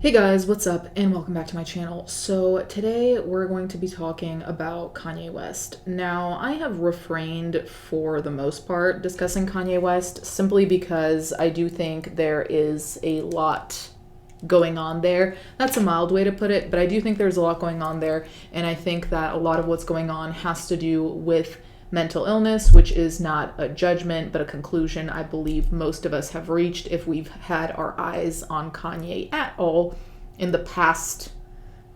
Hey guys, what's up? And welcome back to my channel. So today we're going to be talking about Kanye West. Now, I have refrained for the most part discussing Kanye West simply because I do think there is a lot going on there. That's a mild way to put it, but I do think there's a lot going on there, and I think that a lot of what's going on has to do with mental illness, which is not a judgment, but a conclusion I believe most of us have reached if we've had our eyes on Kanye at all in the past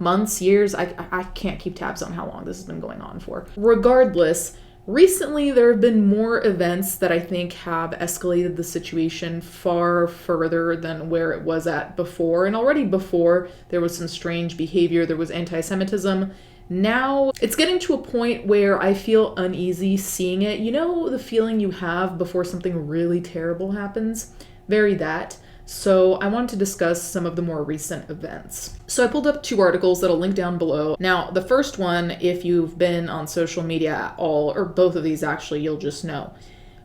months, years. I can't keep tabs on how long this has been going on for. Regardless, recently there have been more events that I think have escalated the situation far further than where it was at before. And already before, there was some strange behavior, there was anti-Semitism. Now it's getting to a point where I feel uneasy seeing it. You know the feeling you have before something really terrible happens? Very that. So I wanted to discuss some of the more recent events. So I pulled up two articles that I'll link down below. Now, the first one, if you've been on social media at all, or both of these actually, you'll just know.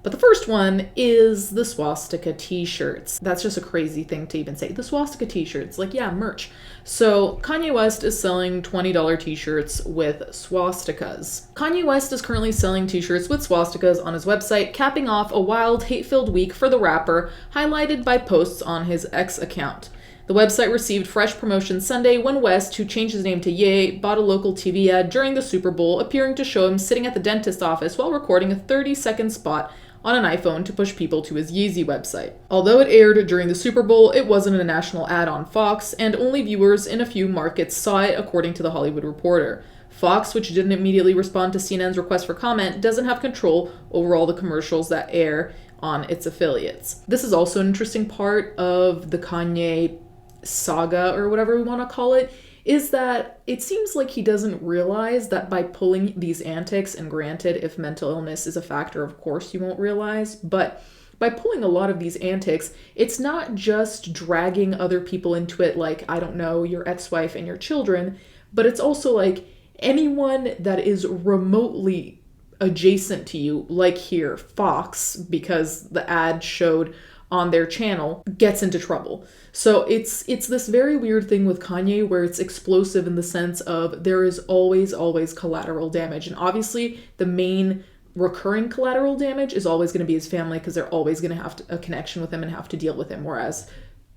But the first one is the Swastika t-shirts. That's just a crazy thing to even say. The Swastika t-shirts, like, yeah, merch. So Kanye West is selling $20 t-shirts with swastikas. Kanye West is currently selling t-shirts with swastikas on his website, capping off a wild, hate-filled week for the rapper, highlighted by posts on his X account. The website received fresh promotion Sunday when West, who changed his name to Ye, bought a local TV ad during the Super Bowl, appearing to show him sitting at the dentist's office while recording a 30-second spot on an iPhone to push people to his Yeezy website. Although it aired during the Super Bowl, it wasn't a national ad on Fox, and only viewers in a few markets saw it, according to The Hollywood Reporter. Fox, which didn't immediately respond to CNN's request for comment, doesn't have control over all the commercials that air on its affiliates. This is also an interesting part of the Kanye saga, or whatever we want to call it, is that it seems like he doesn't realize that by pulling these antics, and granted, if mental illness is a factor, of course you won't realize, but by pulling a lot of these antics, it's not just dragging other people into it, like, I don't know, your ex-wife and your children, but it's also like anyone that is remotely adjacent to you, like here, Fox, because the ad showed on their channel, gets into trouble. So it's this very weird thing with Kanye where it's explosive in the sense of there is always collateral damage. And obviously the main recurring collateral damage is always going to be his family, because they're always going to have a connection with him and have to deal with him, whereas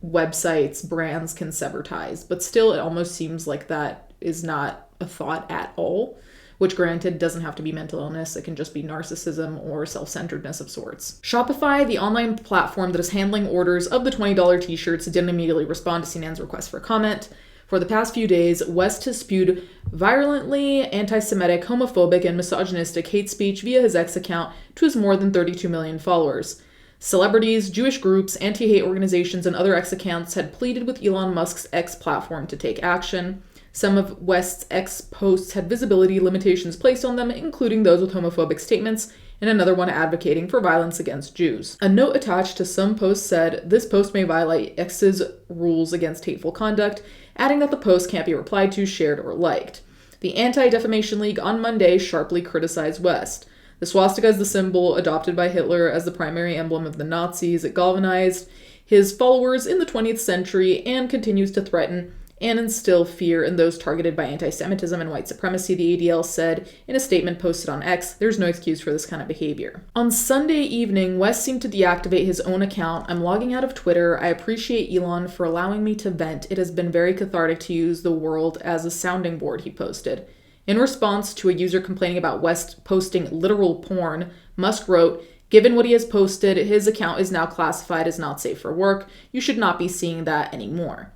websites, brands can sever ties. But still, it almost seems like that is not a thought at all. Which granted doesn't have to be mental illness, it can just be narcissism or self-centeredness of sorts. Shopify, the online platform that is handling orders of the $20 t-shirts, didn't immediately respond to CNN's request for comment. For the past few days, West has spewed virulently anti-Semitic, homophobic, and misogynistic hate speech via his X account to his more than 32 million followers. Celebrities, Jewish groups, anti-hate organizations, and other X accounts had pleaded with Elon Musk's X platform to take action. Some of West's X posts had visibility limitations placed on them, including those with homophobic statements, and another one advocating for violence against Jews. A note attached to some posts said, "This post may violate X's rules against hateful conduct," adding that the post can't be replied to, shared, or liked. The Anti-Defamation League on Monday sharply criticized West. The swastika is the symbol adopted by Hitler as the primary emblem of the Nazis. It galvanized his followers in the 20th century and continues to threaten and instill fear in those targeted by anti-Semitism and white supremacy, the ADL said in a statement posted on X. There's no excuse for this kind of behavior. On Sunday evening, West seemed to deactivate his own account. "I'm logging out of Twitter. I appreciate Elon for allowing me to vent. It has been very cathartic to use the world as a sounding board," he posted. In response to a user complaining about West posting literal porn, Musk wrote, "Given what he has posted, his account is now classified as not safe for work. You should not be seeing that anymore."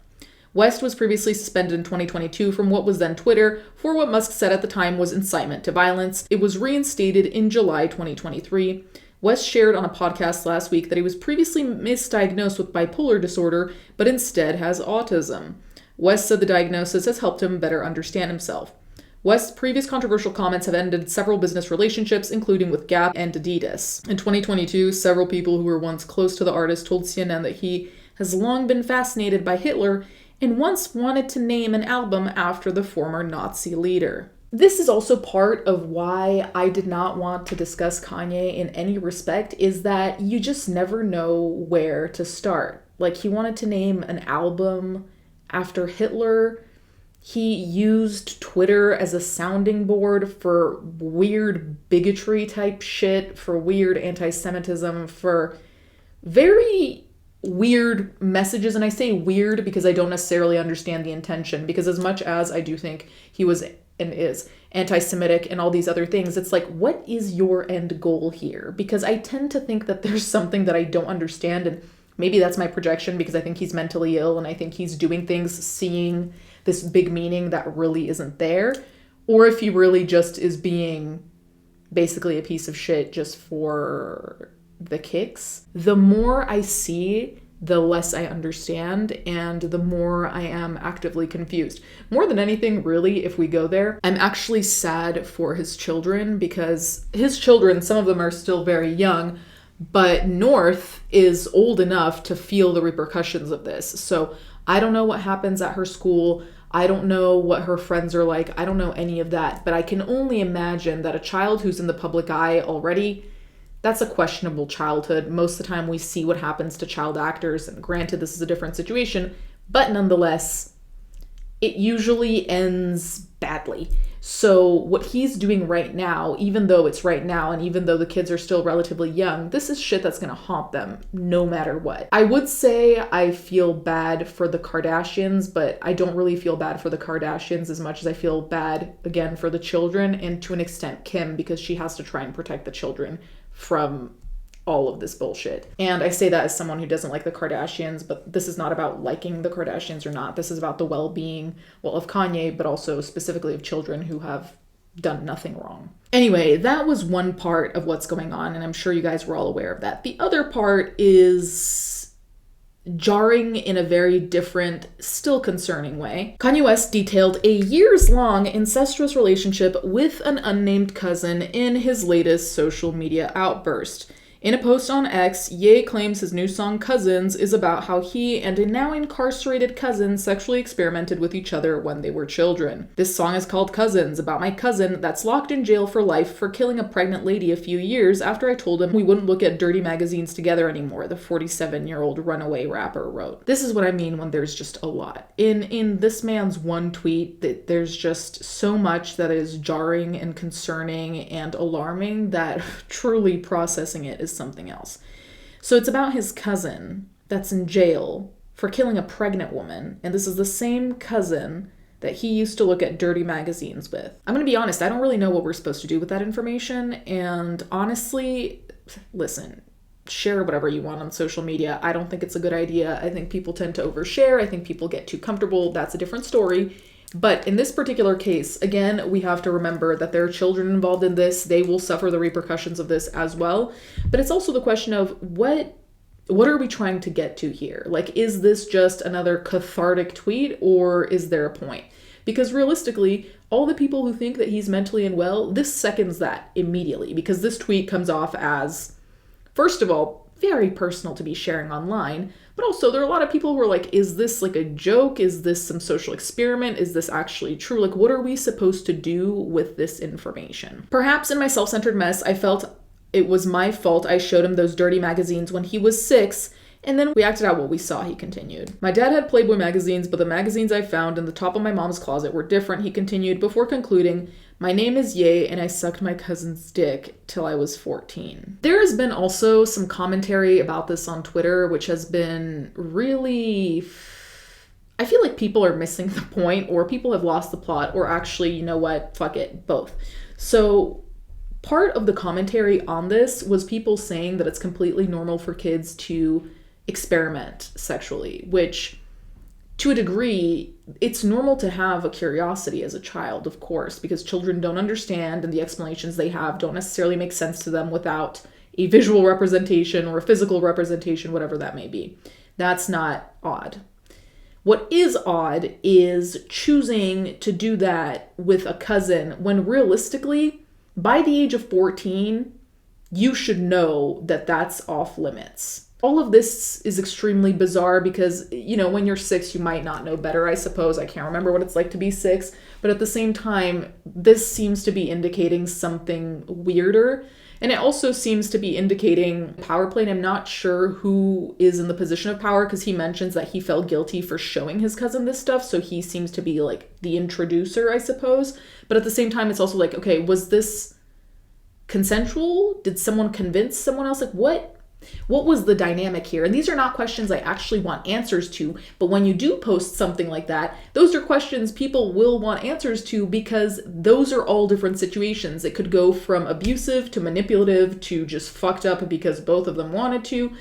West was previously suspended in 2022 from what was then Twitter for what Musk said at the time was incitement to violence. It was reinstated in July 2023. West shared on a podcast last week that he was previously misdiagnosed with bipolar disorder, but instead has autism. West said the diagnosis has helped him better understand himself. West's previous controversial comments have ended several business relationships, including with Gap and Adidas. In 2022, several people who were once close to the artist told CNN that he has long been fascinated by Hitler and once wanted to name an album after the former Nazi leader. This is also part of why I did not want to discuss Kanye in any respect, is that you just never know where to start. Like, he wanted to name an album after Hitler, he used Twitter as a sounding board for weird bigotry type shit, for weird anti-Semitism, for very weird messages. And I say weird because I don't necessarily understand the intention, because as much as I do think he was and is anti-Semitic and all these other things, it's like, what is your end goal here? Because I tend to think that there's something that I don't understand, and maybe that's my projection because I think he's mentally ill and I think he's doing things seeing this big meaning that really isn't there, or if he really just is being basically a piece of shit just for the kicks. The more I see, the less I understand, and the more I am actively confused. More than anything, really, if we go there, I'm actually sad for his children, because his children, some of them are still very young, but North is old enough to feel the repercussions of this. So I don't know what happens at her school. I don't know what her friends are like. I don't know any of that, but I can only imagine that a child who's in the public eye already, that's a questionable childhood. Most of the time we see what happens to child actors, and granted, this is a different situation, but nonetheless, it usually ends badly. So what he's doing right now, even though it's right now, and even though the kids are still relatively young, this is shit that's gonna haunt them no matter what. I would say I feel bad for the Kardashians, but I don't really feel bad for the Kardashians as much as I feel bad, again, for the children, and to an extent Kim, because she has to try and protect the children from all of this bullshit. And I say that as someone who doesn't like the Kardashians, but this is not about liking the Kardashians or not. This is about the well-being, well, of Kanye, but also specifically of children who have done nothing wrong. Anyway, that was one part of what's going on, and I'm sure you guys were all aware of that. The other part is jarring in a very different, still concerning way. Kanye West detailed a years-long incestuous relationship with an unnamed cousin in his latest social media outburst. In a post on X, Ye claims his new song Cousins is about how he and a now incarcerated cousin sexually experimented with each other when they were children. This song is called Cousins, about my cousin that's locked in jail for life for killing a pregnant lady a few years after I told him we wouldn't look at dirty magazines together anymore, the 47-year-old runaway rapper wrote. This is what I mean when there's just a lot. In this man's one tweet, that there's just so much that is jarring and concerning and alarming that truly processing it is something else. So it's about his cousin that's in jail for killing a pregnant woman, and this is the same cousin that he used to look at dirty magazines with. I'm gonna be honest, I don't really know what we're supposed to do with that information, and honestly, listen, share whatever you want on social media. I don't think it's a good idea. I think people tend to overshare. I think people get too comfortable. That's a different story. But in this particular case, again, we have to remember that there are children involved in this. They will suffer the repercussions of this as well. But it's also the question of what are we trying to get to here? Like, is this just another cathartic tweet, or is there a point? Because realistically, all the people who think that he's mentally unwell, this seconds that immediately, because this tweet comes off as, first of all, very personal to be sharing online, but also there are a lot of people who are like, is this like a joke? Is this some social experiment? Is this actually true? Like, what are we supposed to do with this information? Perhaps in my self-centered mess, I felt it was my fault I showed him those dirty magazines when he was 6, and then we acted out what we saw, he continued. My dad had Playboy magazines, but the magazines I found in the top of my mom's closet were different, he continued, before concluding, my name is Ye, and I sucked my cousin's dick till I was 14. There has been also some commentary about this on Twitter, which has been really... I feel like people are missing the point, or people have lost the plot, or actually, you know what, fuck it, both. So part of the commentary on this was people saying that it's completely normal for kids to experiment sexually, which to a degree, it's normal to have a curiosity as a child, of course, because children don't understand and the explanations they have don't necessarily make sense to them without a visual representation or a physical representation, whatever that may be. That's not odd. What is odd is choosing to do that with a cousin when realistically, by the age of 14, you should know that that's off limits. All of this is extremely bizarre because, you know, when you're 6, you might not know better, I suppose. I can't remember what it's like to be 6. But at the same time, this seems to be indicating something weirder And it also seems to be indicating power play. And I'm not sure who is in the position of power, because he mentions that he felt guilty for showing his cousin this stuff. So he seems to be like the introducer, I suppose. But at the same time, it's also like, okay, was this consensual? Did someone convince someone else? Like, what was the dynamic here? And these are not questions I actually want answers to, but when you do post something like that, those are questions people will want answers to, because those are all different situations. It could go from abusive to manipulative to just fucked up because both of them wanted to.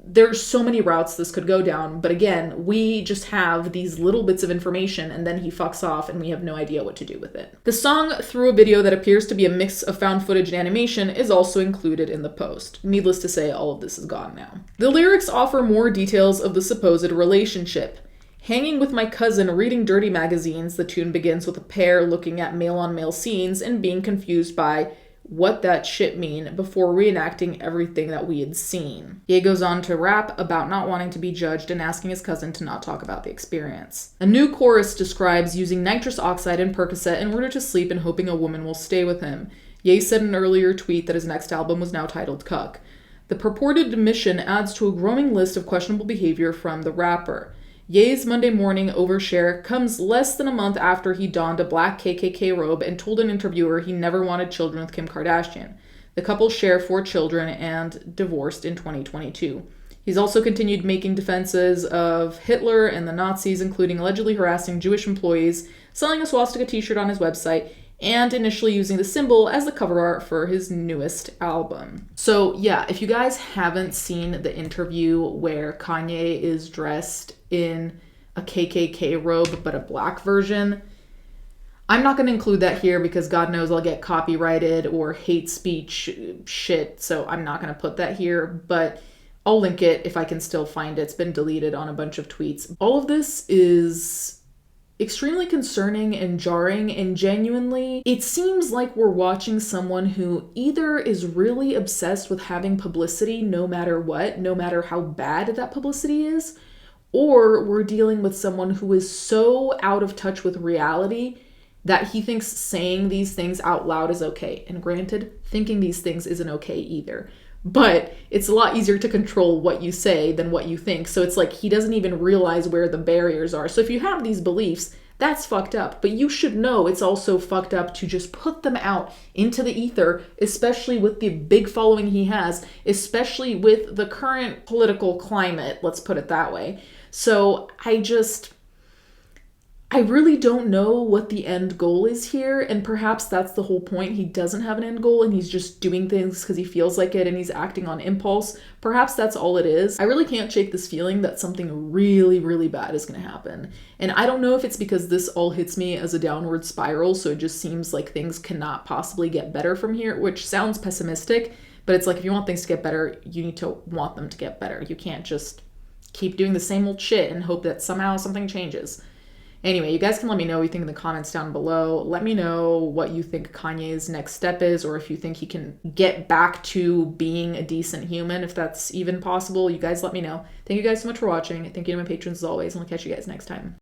There's so many routes this could go down, but again, we just have these little bits of information and then he fucks off and we have no idea what to do with it. The song through a video that appears to be a mix of found footage and animation is also included in the post. Needless to say, all of this is gone now. The lyrics offer more details of the supposed relationship. Hanging with my cousin reading dirty magazines, the tune begins with a pair looking at male-on-male scenes and being confused by what that shit mean before reenacting everything that we had seen. Ye goes on to rap about not wanting to be judged and asking his cousin to not talk about the experience. A new chorus describes using nitrous oxide and Percocet in order to sleep and hoping a woman will stay with him. Ye said in an earlier tweet that his next album was now titled Cuck. The purported admission adds to a growing list of questionable behavior from the rapper. Ye's Monday morning overshare comes less than a month after he donned a black KKK robe and told an interviewer he never wanted children with Kim Kardashian. The couple share 4 children and divorced in 2022. He's also continued making defenses of Hitler and the Nazis, including allegedly harassing Jewish employees, selling a swastika t-shirt on his website, and initially using the symbol as the cover art for his newest album. So yeah, if you guys haven't seen the interview where Kanye is dressed in a KKK robe but a black version, I'm not going to include that here because God knows I'll get copyrighted or hate speech shit, so I'm not going to put that here, but I'll link it if I can still find it. It's been deleted on a bunch of tweets. All of this is extremely concerning and jarring, and genuinely, it seems like we're watching someone who either is really obsessed with having publicity no matter what, no matter how bad that publicity is, or we're dealing with someone who is so out of touch with reality that he thinks saying these things out loud is okay. And granted, thinking these things isn't okay either. But it's a lot easier to control what you say than what you think. So it's like he doesn't even realize where the barriers are. So if you have these beliefs, that's fucked up. But you should know it's also fucked up to just put them out into the ether, especially with the big following he has, especially with the current political climate, let's put it that way. So I really don't know what the end goal is here, and perhaps that's the whole point. He doesn't have an end goal and he's just doing things because he feels like it and he's acting on impulse. Perhaps that's all it is. I really can't shake this feeling that something really, really bad is going to happen. And I don't know if it's because this all hits me as a downward spiral, so it just seems like things cannot possibly get better from here, which sounds pessimistic, but it's like if you want things to get better, you need to want them to get better. You can't just keep doing the same old shit and hope that somehow something changes. Anyway, you guys can let me know what you think in the comments down below. Let me know what you think Kanye's next step is, or if you think he can get back to being a decent human, if that's even possible. You guys let me know. Thank you guys so much for watching. Thank you to my patrons as always, and I'll catch you guys next time.